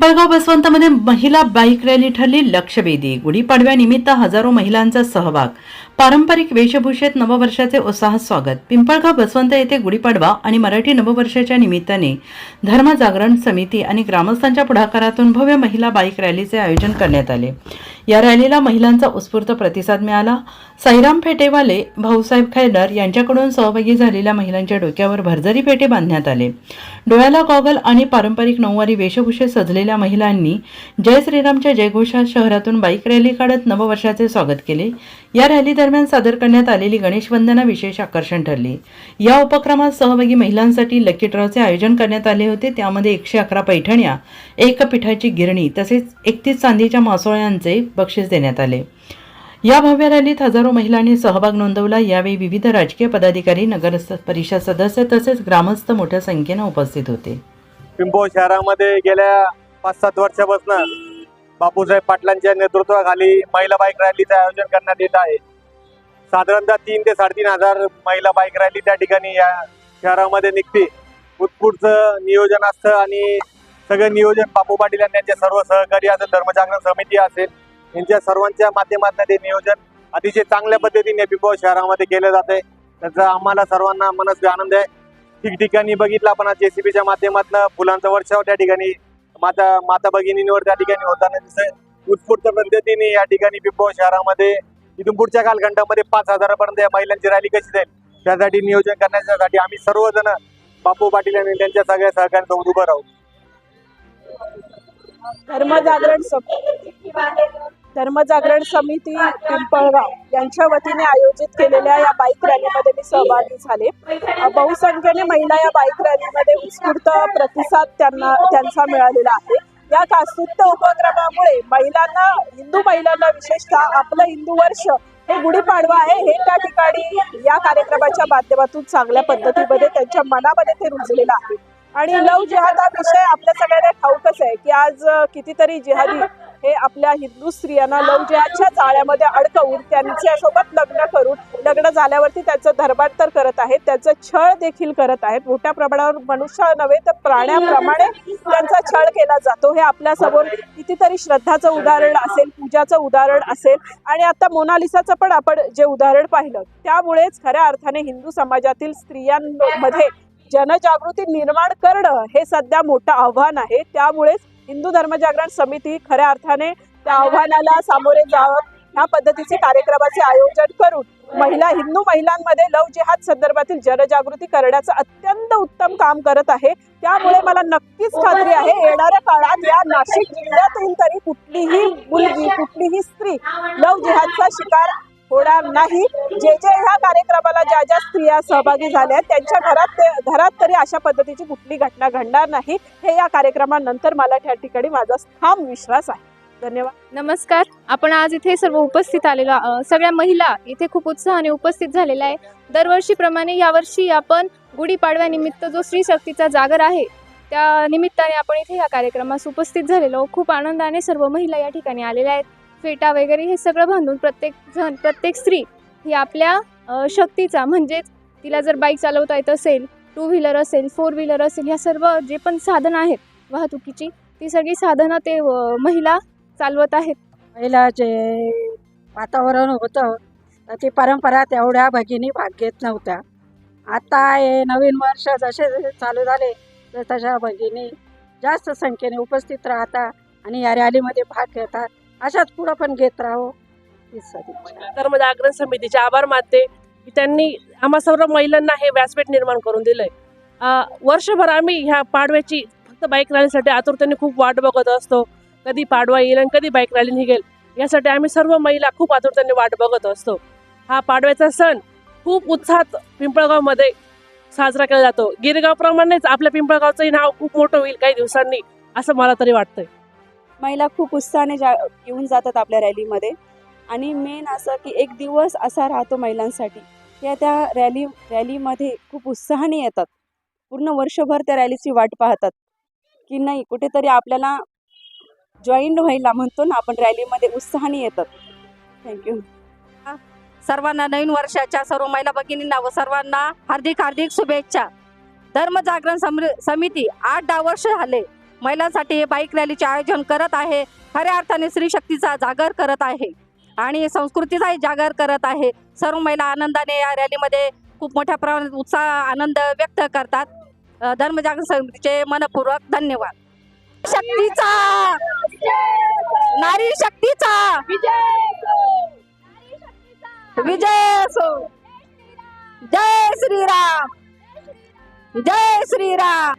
पिंपळगाव बसवंतमध्ये महिला bike rally ठरली लक्षवेधी। गुढीपाडव्यानिमित्त हजारो महिलांचा सहभाग। पारंपरिक वेशभूषेत नववर्षाचे उत्साहात स्वागत। पिंपळगाव बसवंत येथे गुढीपाडवा आणि मराठी नववर्षाच्या निमित्ताने धर्म जागरण समिती आणि ग्रामस्थांच्या पुढाकारातून भव्य महिला बाईक रॅलीचे आयोजन करण्यात आले। या रॅलीला महिलांचा उत्स्फूर्त प्रतिसाद मिळाला। साईराम फेटेवाले, भाऊसाहेब खैदर यांच्याकडून सहभागी झालेल्या महिलांच्या डोक्यावर भरजरी फेटे बांधण्यात आले। डोळ्याला गॉगल आणि पारंपरिक नऊवारी वेशभूषेत सजलेल्या महिलांनी जय श्रीरामच्या जयघोषात शहरातून बाईक रॅली काढत नववर्षाचे स्वागत केले। या रॅली दरम्यान सादर करण्यात आलेली गणेश वंदना विशेष आकर्षण ठरली। या उपक्रमात सहभागी महिलांसाठी लकी ड्रॉचे आयोजन करण्यात आले होते। त्यामध्ये 111 पैठण्या, 1 पिठाची गिरणी तसेच 31 चांदीच्या मासोळ्यांचे बक्षीस देण्यात आले। या भव्य रॅलीत हजारो महिलांनी सहभाग नोंदवला। यावेळी विविध राजकीय पदाधिकारी, नगर परिषद सदस्य तसेच ग्रामस्थ मोठ्या संख्येने उपस्थित होते। पिंपळ शहरामध्ये गेल्या 5-7 वर्षापासून बापूसाहेब पाटलांच्या नेतृत्वाखाली महिला बाईक रॅलीचं आयोजन करण्यात येत आहे। साधारणतः 3 ते 3.5 हजार महिला बाईक रॅली त्या ठिकाणी या शहरामध्ये निघते। उत्स्फूर्त नियोजन असतं आणि सगळं नियोजन बापू पाटील यांचे सर्व सहकारी असेल, धर्मजागरण समिती असेल, यांच्या सर्वांच्या माध्यमातून ते नियोजन अतिशय चांगल्या पद्धतीने पिंपळ शहरामध्ये केलं जाते। त्याचा आम्हाला सर्वांना मनस्वी आनंद आहे। ठिकठिकाणी बघितलं आपण JCBच्या माध्यमातून फुलांचा वर्षाव त्या ठिकाणी माता भगिनींवर त्या ठिकाणी होताना दिसतंय। उत्स्फूर्त पद्धतीने या ठिकाणी पिंपळ शहरामध्ये इथून पुढच्या कालखंडामध्ये 5,000पर्यंत या महिलांची रॅली कशी जाईल त्यासाठी नियोजन करण्यासाठी आम्ही सर्वजण बापू पाटील आणि त्यांच्या सगळ्या सहकार्यांसोबत उभं राहू। धर्मजागरण समिती पिंपळगाव यांच्या वतीने आयोजित केलेल्या या बाईक रॅलीमध्ये मी सहभागी झाले। बहुसंख्येने महिला या बाईक रॅलीमध्ये उत्स्फूर्त प्रतिसाद त्यांचा मिळालेला आहे। या कास्तुत्त उपक्रमामुळे महिलांना, हिंदू महिलांना विशेषतः आपलं हिंदू वर्ष हे गुढीपाडवा आहे हे त्या ठिकाणी या कार्यक्रमाच्या माध्यमातून चांगल्या पद्धतीमध्ये त्यांच्या मनामध्ये ते रुजलेलं आहे। आणि लव जिहाद हा विषय आपल्या सगळ्यांना ठाऊकच आहे की आज कितीतरी जिहादी हे आपल्या हिंदू स्त्रियांना लव जिहादच्या जाळ्यामध्ये अडकवून त्यांच्यासोबत लग्न करून लग्न झाल्यावरती त्यांचं धर्मांतर करत आहेत, त्यांचं छळ देखील करत आहेत। मोठ्या प्रमाणावर मनुष्य नव्हे तर प्राण्याप्रमाणे त्यांचा छळ केला जातो। हे आपल्या समोर कितीतरी श्रद्धाचं उदाहरण असेल, पूजाचं उदाहरण असेल आणि आता मोनालिसाचं पण आपण जे उदाहरण पाहिलं, त्यामुळेच खऱ्या अर्थाने हिंदू समाजातील स्त्रियांमध्ये जनजागृती निर्माण करणं हे सध्या मोठं आव्हान आहे। त्यामुळेच हिंदू धर्मजागरण समिती खऱ्या अर्थाने त्या आव्हानाला सामोरे जावं ह्या पद्धतीचे कार्यक्रमाचे आयोजन करून हिंदू महिलांमध्ये लव जिहाद संदर्भातील जनजागृती करण्याचं अत्यंत उत्तम काम करत आहे। त्यामुळे मला नक्कीच खात्री आहे येणाऱ्या काळात या नाशिक जिल्ह्यातील तरी कुठलीही मुलगी, कुठलीही स्त्री लव जिहादचा शिकार होणार नाही। जे ह्या कार्यक्रमाला ज्या स्त्रिया सहभागी झाल्या त्यांच्या घरात तरी अशा पद्धतीची कुठली घटना घडणार नाही हे या कार्यक्रमानंतर मला त्या ठिकाणी माझा ठाम विश्वास आहे। धन्यवाद। नमस्कार। आपण आज इथे सर्व उपस्थित आलेला सगळ्या महिला इथे खूप उत्साहाने उपस्थित झालेल्या आहे। दरवर्षीप्रमाणे यावर्षी आपण गुढीपाडव्यानिमित्त जो स्त्री शक्तीचा जागर आहे त्या निमित्ताने आपण इथे या कार्यक्रमास उपस्थित झालेलो। खूप आनंदाने सर्व महिला या ठिकाणी आलेल्या आहेत। फेटा वगैरे हे सगळं बांधून प्रत्येक स्त्री ही आपल्या शक्तीचा, म्हणजेच तिला जर बाईक चालवता येत असेल, 2 व्हीलर असेल, 4 व्हीलर असेल, ह्या सर्व जे पण साधनं आहेत वाहतुकीची, ती सगळी साधनं ते महिला चालवत आहेत। पहिला जे वातावरण होतं तर ती परंपरा तेवढ्या भगिनी भाग घेत नव्हत्या। आता हे नवीन वर्ष जसे चालू झाले तर तशा भगिनी जास्त संख्येने उपस्थित राहतात आणि या रॅलीमध्ये भाग घेतात। अशाच पुढं पण घेत राहू। धर्मजागरण समितीचे आभार मानते की त्यांनी आम्हा सर्व महिलांना हे व्यासपीठ निर्माण करून दिलंय। वर्षभर आम्ही ह्या पाडव्याची फक्त बाईक रॅलीसाठी आतुरतेने खूप वाट बघत असतो। कधी पाडवा येईल आणि कधी बाईक रॅली निघेल यासाठी आम्ही सर्व महिला खूप आतुरतेने वाट बघत असतो। हा पाडव्याचा सण खूप उत्साहात पिंपळगावमध्ये साजरा केला जातो। गिरगावप्रमाणेच आपल्या पिंपळगावचंही नाव खूप मोठं होईल काही दिवसांनी, असं मला तरी वाटतंय। महिला खूप उत्साहाने येऊन जातात आपल्या रॅलीमध्ये आणि मेन असं की एक दिवस असा राहतो महिलांसाठी त्या रॅलीमध्ये खूप उत्साहाने येतात। पूर्ण वर्षभर त्या रॅलीची वाट पाहतात की नाही कुठेतरी आपल्याला जॉईन व्हायला, म्हणतो ना आपण, रॅलीमध्ये उत्साहाने येतात। थँक्यू। सर्वांना नवीन वर्षाच्या सर्व महिला भगिनींना व सर्वांना हार्दिक शुभेच्छा। धर्मजागरण समिती 8-10 वर्ष झाले महिलांसाठी बाईक रॅलीचे आयोजन करत आहे. खऱ्या अर्थाने स्त्री शक्तीचा जागर करत आहे आणि संस्कृतीचाही जागर करत आहे. सर्व महिला आनंदाने या रॅलीमध्ये खूप मोठ्या प्रमाणात उत्साह आनंद व्यक्त करतात. धर्मजागरण समितीचे मनपूर्वक धन्यवाद. शक्तीचा, नारी शक्तीचा विजय असो. जय श्रीराम, जय श्रीराम.